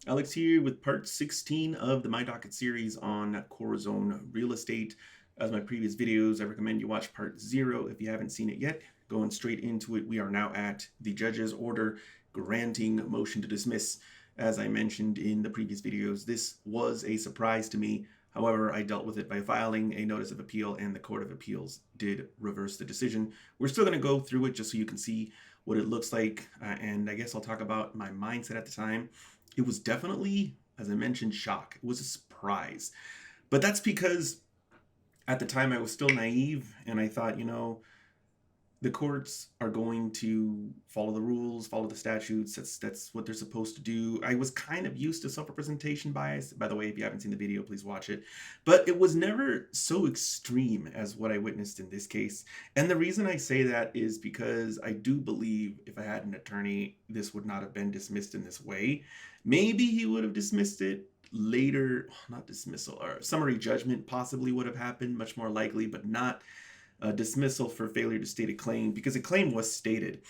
Alex here with part 16 of the My Docket series on Corazon real estate. As my previous videos, I recommend you watch part 0 if you haven't seen it yet. Going straight into it, we are now at the judge's order granting motion to dismiss. As I mentioned in the previous videos, this was a surprise to me. However, I dealt with it by filing a notice of appeal, and the Court of Appeals did reverse the decision. We're still going to go through it just so you can see what it looks like, and I guess I'll talk about my mindset at the time. It was definitely, as I mentioned, shock. It was a surprise. But that's because at the time I was still naive and I thought, the courts are going to follow the rules, follow the statutes. That's what they're supposed to do. I was kind of used to self-representation bias. By the way, if you haven't seen the video, please watch it. But it was never so extreme as what I witnessed in this case. And the reason I say that is because I do believe if I had an attorney, this would not have been dismissed in this way. Maybe he would have dismissed it later, not dismissal, or summary judgment possibly would have happened, much more likely, but not dismissal for failure to state a claim, because a claim was stated.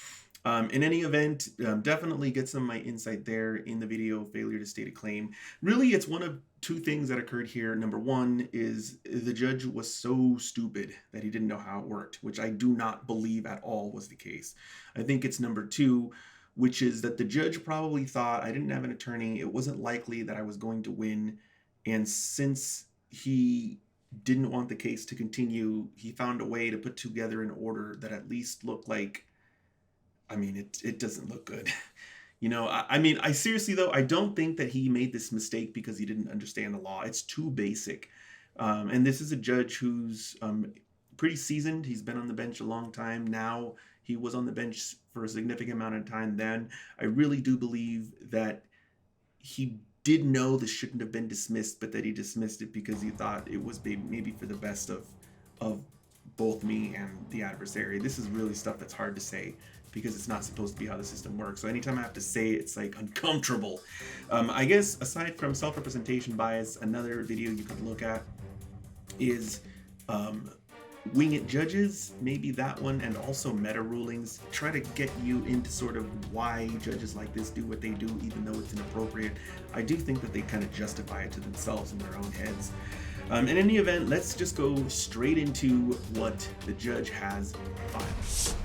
In any event, definitely get some of my insight there in the video, failure to state a claim. Really, it's one of two things that occurred here. Number one is the judge was so stupid that he didn't know how it worked, which I do not believe at all was the case. I think it's number two, which is that the judge probably thought I didn't have an attorney. It wasn't likely that I was going to win. And since he didn't want the case to continue, he found a way to put together an order that at least looked like, it doesn't look good. I seriously, though, I don't think that he made this mistake because he didn't understand the law. It's too basic. And this is a judge who's pretty seasoned. He's been on the bench a long time now. He was on the bench for a significant amount of time then. I really do believe that he did know this shouldn't have been dismissed, but that he dismissed it because he thought it was maybe for the best of both me and the adversary. This is really stuff that's hard to say because it's not supposed to be how the system works. So anytime I have to say it, it's like uncomfortable. I guess aside from self-representation bias, another video you could look at is Wing It Judges, maybe that one, and also meta rulings. Try to get you into sort of why judges like this do what they do, even though it's inappropriate. I do think that they kind of justify it to themselves in their own heads. In any event, let's just go straight into what the judge has filed.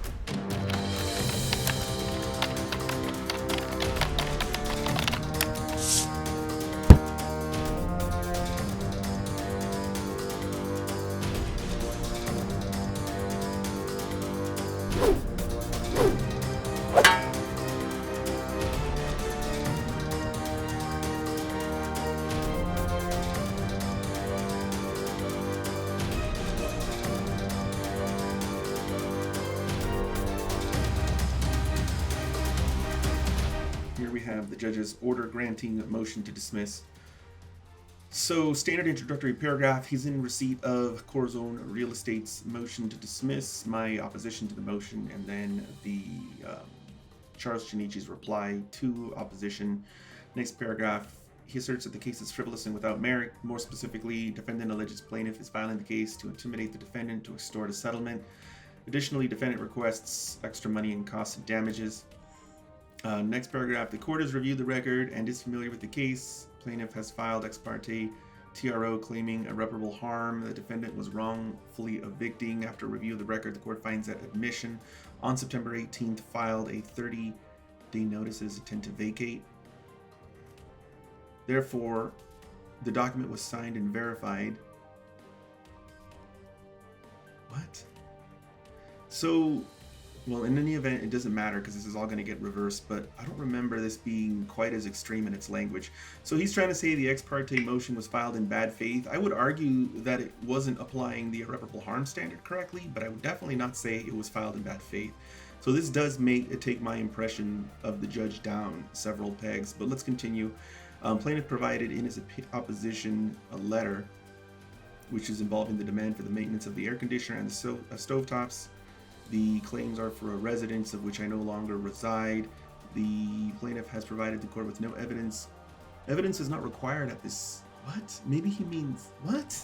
Here we have the judge's order granting motion to dismiss. So, standard introductory paragraph, he's in receipt of Corazon Real Estate's motion to dismiss, my opposition to the motion, and then the Charles Chinichi's reply to opposition. Next paragraph, he asserts that the case is frivolous and without merit. More specifically, defendant alleges plaintiff is filing the case to intimidate the defendant to extort a settlement. Additionally, defendant requests extra money and costs and damages. Next paragraph, the court has reviewed the record and is familiar with the case. Plaintiff has filed ex parte TRO claiming irreparable harm. The defendant was wrongfully evicting. After review of the record, the court finds that admission on September 18th filed a 30-day notice as intent to vacate. Therefore, the document was signed and verified. What? So, well, in any event, it doesn't matter because this is all going to get reversed, but I don't remember this being quite as extreme in its language. So he's trying to say the ex parte motion was filed in bad faith. I would argue that it wasn't applying the irreparable harm standard correctly, but I would definitely not say it was filed in bad faith. So this does take my impression of the judge down several pegs, but let's continue. Plaintiff provided in his opposition a letter, which is involving the demand for the maintenance of the air conditioner and the stovetops. The claims are for a residence of which I no longer reside. The plaintiff has provided the court with no evidence. Evidence is not required at this. What? Maybe he means what?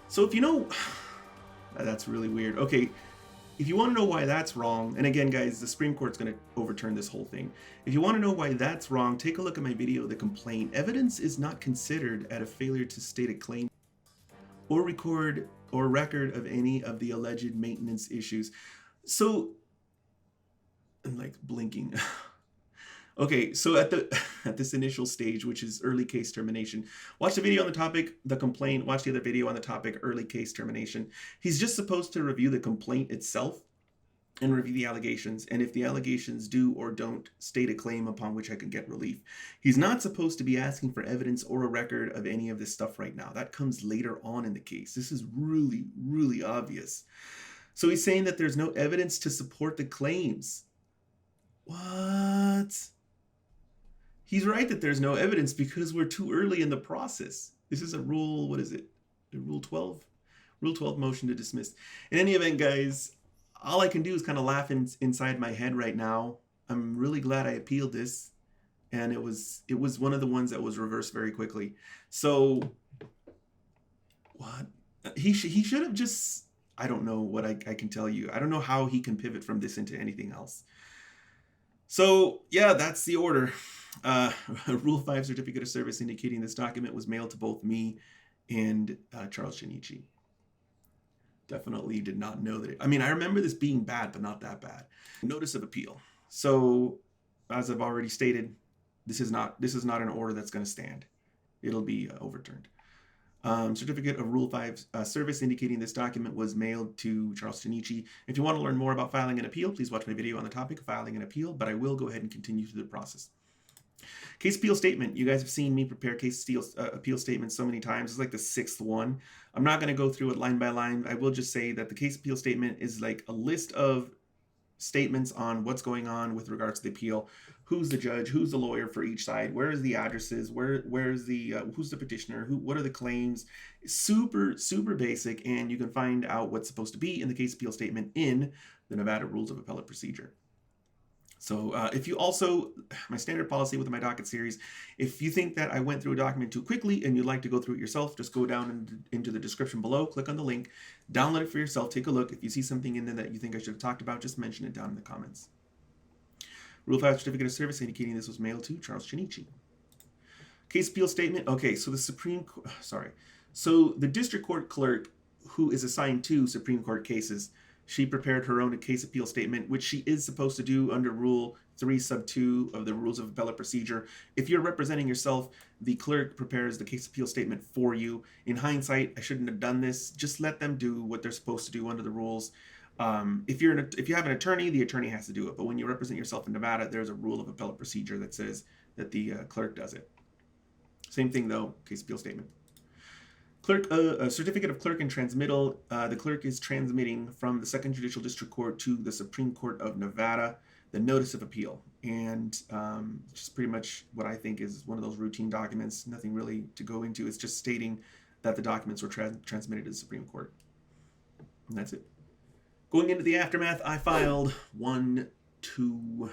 So if you know, that's really weird. Okay, If you want to know why that's wrong, and again, guys, the Supreme Court's going to overturn this whole thing. If you want to know why that's wrong, take a look at my video, The Complaint. Evidence is not considered at a failure to state a claim or record or record of any of the alleged maintenance issues. So, I'm like blinking. Okay, so at this initial stage, which is early case termination, watch the video on the topic, the complaint, watch the other video on the topic, early case termination. He's just supposed to review the complaint itself and review the allegations, and if the allegations do or don't state a claim upon which I can get relief. He's not supposed to be asking for evidence or a record of any of this stuff right now. That comes later on in the case. This is really, really obvious. So he's saying that there's no evidence to support the claims. What? He's right that there's no evidence because we're too early in the process. This is a rule, what is it? Rule 12? Rule 12 motion to dismiss. In any event, guys, all I can do is kind of laugh inside my head right now. I'm really glad I appealed this. And it was one of the ones that was reversed very quickly. So, what? He should have just, I don't know what I can tell you. I don't know how he can pivot from this into anything else. So, yeah, that's the order. Rule 5 certificate of service indicating this document was mailed to both me and Charles Shinichi. Definitely did not know that. I mean, I remember this being bad, but not that bad. Notice of appeal. So, as I've already stated, this is not an order that's going to stand. It'll be overturned. Certificate of Rule 5 service indicating this document was mailed to Charles Shinichi. If you want to learn more about filing an appeal, please watch my video on the topic of filing an appeal, but I will go ahead and continue through the process. Case appeal statement. You guys have seen me prepare case appeal statements so many times. It's like the 6th one. I'm not going to go through it line by line. I will just say that the case appeal statement is like a list of statements on what's going on with regards to the appeal. Who's the judge? Who's the lawyer for each side? Where is the addresses? Where's the who's the petitioner? What are the claims? Super basic, and you can find out what's supposed to be in the case appeal statement in the Nevada Rules of Appellate Procedure. So if you also, my standard policy with my docket series, if you think that I went through a document too quickly and you'd like to go through it yourself, just go down into the description below, click on the link, download it for yourself, take a look. If you see something in there that you think I should have talked about, just mention it down in the comments. Rule 5 certificate of service indicating this was mailed to Charles Shinichi. Case appeal statement. Okay, so the district court clerk who is assigned to Supreme Court cases, she prepared her own case appeal statement, which she is supposed to do under Rule 3 sub 2 of the Rules of Appellate Procedure. If you're representing yourself, the clerk prepares the case appeal statement for you. In hindsight, I shouldn't have done this. Just let them do what they're supposed to do under the rules. If you have an attorney, the attorney has to do it. But when you represent yourself in Nevada, there's a Rule of Appellate Procedure that says that the clerk does it. Same thing though, case appeal statement. Clerk, a certificate of clerk and transmittal. The clerk is transmitting from the 2nd Judicial District Court to the Supreme Court of Nevada the notice of appeal. And just pretty much what I think is one of those routine documents, nothing really to go into. It's just stating that the documents were transmitted to the Supreme Court. And that's it. Going into the aftermath, I filed two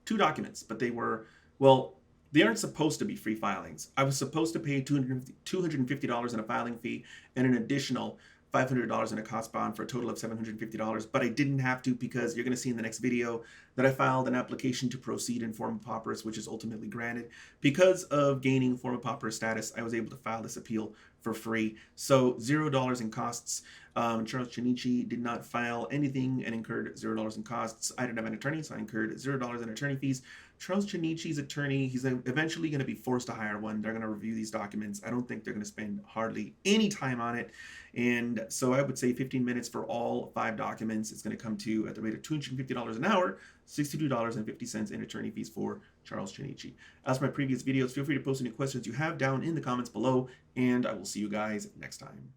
documents, but they were, well, they aren't supposed to be free filings. I was supposed to pay $250 in a filing fee and an additional $500 in a cost bond for a total of $750, but I didn't have to because you're going to see in the next video that I filed an application to proceed in forma pauperis, which is ultimately granted. Because of gaining forma pauperis status, I was able to file this appeal for free. So $0 in costs. Charles Shinichi did not file anything and incurred $0 in costs. I didn't have an attorney, so I incurred $0 in attorney fees. Charles Shinichi's attorney, he's eventually going to be forced to hire one. They're going to review these documents. I don't think they're going to spend hardly any time on it. And so I would say 15 minutes for all 5 documents. It's going to come to, at the rate of $250 an hour, $62.50 in attorney fees for Charles Shinichi. As for my previous videos, feel free to post any questions you have down in the comments below, and I will see you guys next time.